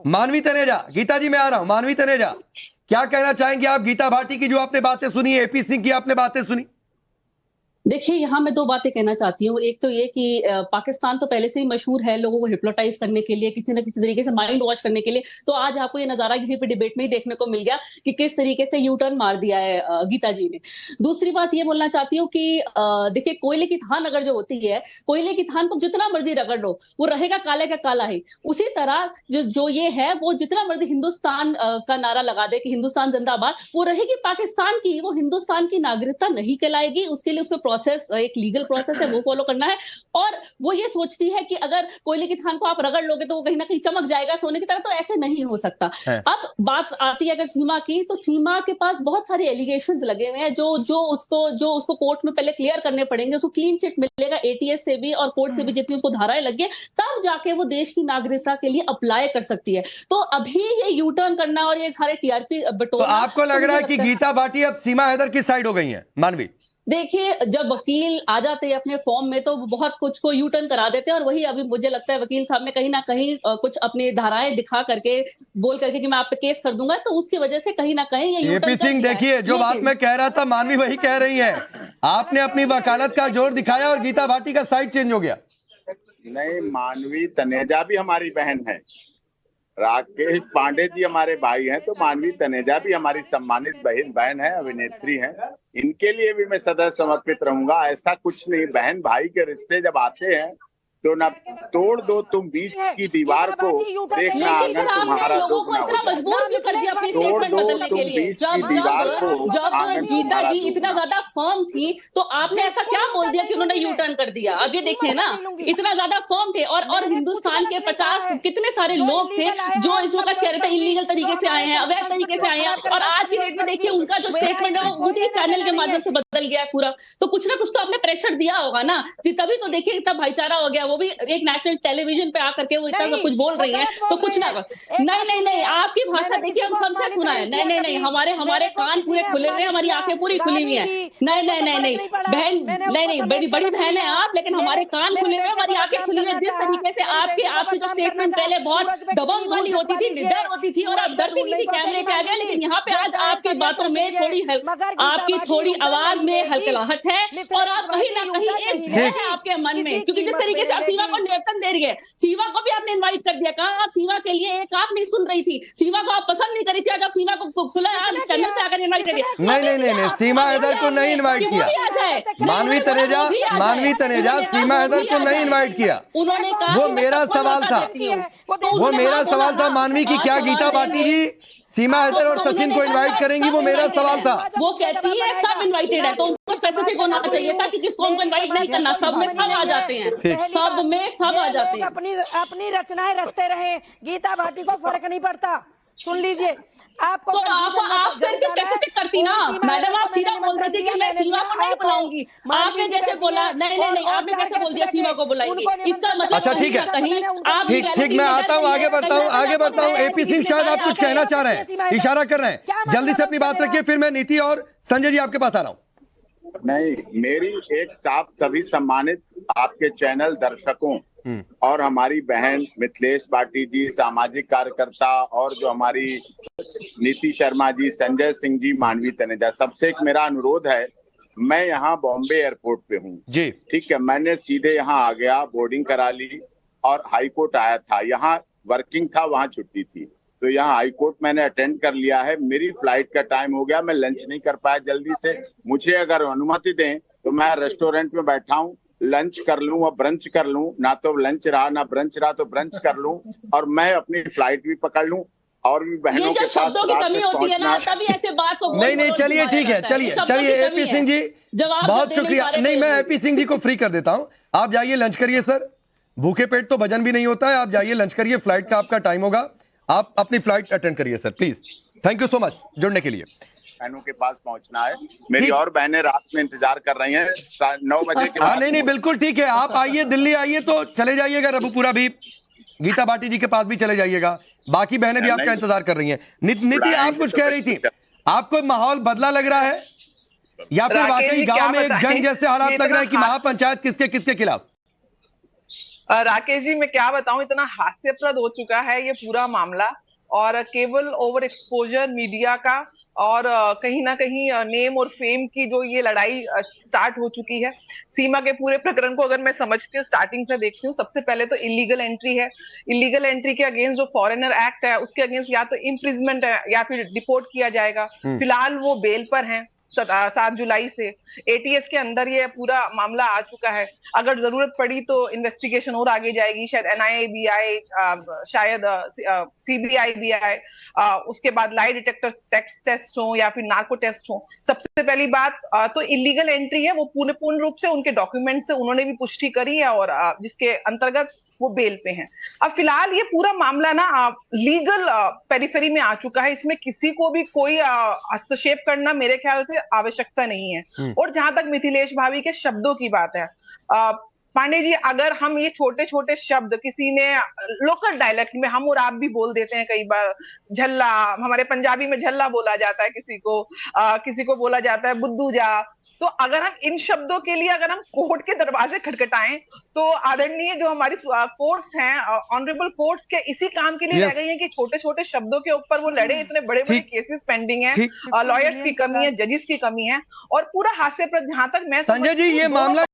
मानवी तनेजा, गीता जी मैं आ रहा हूं। मानवी तनेजा, क्या कहना चाहेंगे आप गीता भाटी की जो आपने बातें सुनी, एपी सिंह की आपने बातें सुनी? देखिए, यहाँ मैं 2 बातें कहना चाहती हूँ। एक तो ये कि पाकिस्तान तो पहले से ही मशहूर है लोगों को हिप्नोटाइज़ करने के लिए, किसी न किसी तरीके से माइंड वॉश करने के लिए। तो आज आपको ये नज़ारा किसी पे डिबेट में ही देखने को मिल गया कि किस तरीके से यू टर्न मार दिया है गीता जी ने। दूसरी बात ये बोलना चाहती हूँ कि देखिए, कोयले की थान अगर जो होती है, कोयले की थान को जितना मर्ज़ी रगड़ लो, वो रहेगा काले का काला ही। उसी तरह जो ये है, वो जितना मर्ज़ी हिंदुस्तान का नारा लगा दे कि हिंदुस्तान ज़िंदाबाद, वो रहेगी पाकिस्तान की, वो हिंदुस्तान की नागरिकता नहीं कहलाएगी। उसके लिए उसमें प्रोसेस, एक लीगल प्रोसेस है, वो फॉलो करना है। और वो ये सोचती है कि अगर कोयले की थान को आप रगड़ लोगे तो वो कहीं ना कहीं चमक जाएगा सोने की तरह, तो ऐसे नहीं हो सकता। अब बात आती है अगर सीमा की, तो सीमा के पास बहुत सारे एलिगेशंस लगे हुए हैं जो उसको कोर्ट में पहले क्लियर करने पड़ेंगे। उसको क्लीन चिट मिलेगा एटीएस से भी और कोर्ट से भी, जितनी उसको धाराएं लगी है, तब जाके वो देश की नागरिकता के लिए अप्लाई कर सकती है। तो अभी ये यू टर्न करना और ये सारे टीआरपी बटोरना, तो आपको लग रहा है कि गीता भाटी अब सीमा हैदर की साइड हो गई है? मानवी, देखिए, जब वकील आ जाते हैं अपने फॉर्म में तो बहुत कुछ को यू टर्न करा देते हैं, और वही अभी मुझे लगता है वकील साहब ने कहीं ना कहीं कुछ अपनी धाराएं दिखा करके बोल करके कि मैं आप पे केस कर दूंगा, तो उसकी वजह से कहीं ना कहीं ये यू टर्न कर दिया है। देखिए, जो बात मैं कह रहा था मानवी वही कह रही है। आपने अपनी वकालत का जोर दिखाया और गीता भाटी का साइड चेंज हो गया। नहीं, मानवी तनेजा भी हमारी बहन है, राकेश पांडे जी हमारे भाई हैं, तो मानवी तनेजा भी हमारी सम्मानित बहन है, अभिनेत्री हैं। इनके लिए भी मैं सदा समर्पित रहूंगा। ऐसा कुछ नहीं, बहन भाई के रिश्ते जब आते हैं तो ना तोड़ दो तुम बीच की दीवार को, देखना आंगन तुम्हारा लोगों को इतना मजबूर भी कर दिया अपनी स्टेटमेंट बदलने के लिए। जब गीता जी इतना ज्यादा फर्म थी तो आपने ऐसा क्या बोल दिया कि उन्होंने यू टर्न कर दिया? अब ये देखिए ना, इतना ज्यादा फर्म थे और हिंदुस्तान के 50 कितने सारे लोग थे जो इस वक्त कह रहे थे इलीगल तरीके से आए हैं, अवैध तरीके से आए हैं, और आज की डेट में देखिए उनका जो स्टेटमेंट है वो उनके चैनल के माध्यम से बदल गया है पूरा। तो कुछ ना कुछ तो आपने प्रेशर दिया होगा ना, तभी तो देखिए इतना भाईचारा हो गया। वो भी एक नेशनल टेलीविजन पे आकर के वो इतना सब कुछ बोल रही हैं, तो कुछ ना। नहीं, आपकी भाषा देखिए हम सबसे सुना है। नहीं, हमारे कान पूरे खुले हुए हैं, हमारी आंखें पूरी खुली हुई हैं। नहीं बहन, नहीं मेरी बड़ी बहन है आप, लेकिन हमारे कान खुले हुए, हमारी आंखें खुली हुई। जिस तरीके से आपकी जो स्टेटमेंट पहले बहुत दबंग वाली होती थी, निडर होती थी और आप डरती नहीं थी कैमरे के आगे, लेकिन यहाँ पे आज आपकी बातों में आपकी थोड़ी आवाज में हलकलाहट है, और आप कहीं ना कहीं एक भय है आपके मन में, क्योंकि जिस तरीके से आप सीमा को नियंत्रण दे रही है, सीमा को भी आपने इनवाइट कर दिया। कहा आप सीमा के लिए एक आप नहीं सुन रही थी, सीमा को आप पसंद नहीं करी थी, आज आप सीमा को सुना, आप चैनल पे आकर इनवाइट कर दिया। नहीं, सीमा हैदर को नहीं इनवाइट किया। मानवी तनेजा सीमा हैदर को नहीं इनवाइट किया। उन्होंने कहा वो मेरा सवाल था मानवी की, क्या गीता भाटी जी सीमा हैदर और सचिन को इनवाइट करेंगी? वो मेरा सवाल था। वो कहती है सब इनवाइटेड है, तो उनको स्पेसिफिक होना चाहिए था कि किसको उनको इनवाइट नहीं करना। सब में सब आ जाते हैं, सब में सब आ जाते हैं। अपनी रचनाएं रचते रहे, गीता भाटी को फर्क नहीं पड़ता। सुन लीजिए, आपको तो आप स्पेसिफिक करती ना मैडम, आप सीधा बोल रही थी कि मैं सीमा को नहीं बुलाऊंगी, आपने जैसे बोला। नहीं, आपने कैसे बोल दिया सीमा को बुलाएंगे? इसका मतलब अच्छा ठीक है, ठीक, मैं आता हूँ, आगे बढ़ता हूँ। एपी सिंह शायद आप कुछ कहना चाह रहे हैं, इशारा कर रहे हैं, जल्दी से अपनी बात रखिए, फिर मैं नीति और संजय जी आपके पास आ रहा हूँ। नहीं, मेरी एक साथ सभी सम्मानित आपके चैनल दर्शकों और हमारी बहन मिथिलेश भाटी जी, सामाजिक कार्यकर्ता, और जो हमारी नीति शर्मा जी, संजय सिंह जी, मानवी तनेजा, सबसे एक मेरा अनुरोध है। मैं यहाँ बॉम्बे एयरपोर्ट पे हूँ जी, ठीक है। मैंने सीधे यहाँ आ गया, बोर्डिंग करा ली और हाई कोर्ट आया था। यहाँ वर्किंग था, वहाँ छुट्टी थी, तो यहाँ हाई कोर्ट मैंने अटेंड कर लिया है। मेरी फ्लाइट का टाइम हो गया, मैं लंच नहीं कर पाया जल्दी से। मुझे अगर अनुमति दें तो मैं रेस्टोरेंट में बैठा हूँ, लंच कर लूं और ब्रंच कर लूं, ना तो लंच रहा ना ब्रंच रहा, तो ब्रंच कर लूं और मैं अपनी फ्लाइट भी पकड़ लूं। और भी बहनों के साथ शब्दों की कमी होती है ना, तभी ऐसे बात को नहीं, चलिए ठीक है, चलिए एपी सिंह जी बहुत शुक्रिया। नहीं, मैं एपी सिंह जी को फ्री कर देता हूँ, आप जाइए लंच करिए सर, भूखे पेट तो भजन भी नहीं होता है। आप जाइए लंच करिए, फ्लाइट का आपका टाइम होगा, आप अपनी फ्लाइट अटेंड करिए sir, please. Thank you so much जुड़ने के लिए। बहनों के पास पहुंचना है, मेरी और बहनें रात में इंतजार कर रही हैं 9 बजे के बाद। नहीं, बिल्कुल ठीक है, आप आइए, दिल्ली आइए तो चले जाइएगा, रबुपुरा भी, गीता भाटी जी के पास भी चले जाइएगा, बाकी बहनें भी आपका इंतजार कर रही हैं। नीति आप कुछ कह रही थी, आपको माहौल बदला लग रहा है या फिर वाकई गांव में एक जंग जैसे हालात लग रहा है कि महापंचायत किसके खिलाफ? राकेश जी, मैं क्या बताऊं, इतना हास्यप्रद हो चुका है ये पूरा मामला, और केवल ओवर एक्सपोजर मीडिया का और कहीं ना कहीं नेम और फेम की जो ये लड़ाई स्टार्ट हो चुकी है। सीमा के पूरे प्रकरण को अगर मैं समझती हूँ, स्टार्टिंग से देखती हूँ, सबसे पहले तो इलीगल एंट्री है। इलीगल एंट्री के अगेंस्ट जो फॉरेनर एक्ट है उसके अगेंस्ट या तो इम्प्रिजमेंट है या फिर डिपोर्ट किया जाएगा। फिलहाल वो बेल पर हैं 7 जुलाई से। एटीएस के अंदर ये पूरा मामला आ चुका है। अगर जरूरत पड़ी तो इन्वेस्टिगेशन और आगे जाएगी, शायद एनआईए भी आए, शायद सीबीआई भी आए, उसके बाद लाई डिटेक्टर टेस्ट हो या फिर नार्को टेस्ट हो। सबसे पहली बात तो इलीगल एंट्री है, वो पूर्ण रूप से उनके डॉक्यूमेंट से उन्होंने भी पुष्टि करी है, और जिसके अंतर्गत वो बेल पे हैं। अब फिलहाल ये पूरा मामला ना लीगल पेरिफेरी में आ चुका है। इसमें किसी को भी कोई हस्तक्षेप करना मेरे ख्याल से आवश्यकता नहीं है। और जहां तक मिथिलेश भाभी के शब्दों की बात है, पांडे जी, अगर हम ये छोटे छोटे शब्द किसी ने लोकल डायलेक्ट में, हम और आप भी बोल देते हैं कई बार, झल्ला, हमारे पंजाबी में झल्ला बोला जाता है, किसी को बोला जाता है बुद्धू जा, तो अगर हम इन शब्दों के लिए अगर हम कोर्ट के दरवाजे खटखटाएं तो आदरणीय जो हमारी कोर्ट्स हैं, ऑनरेबल कोर्ट्स के इसी काम के लिए रह गई हैं कि छोटे छोटे शब्दों के ऊपर वो लड़े। इतने बड़े बड़े केसेस पेंडिंग हैं, लॉयर्स की कमी है, जजेस की कमी है, और पूरा हास्यप्रद, जहां तक मैं संजय जी ये मामला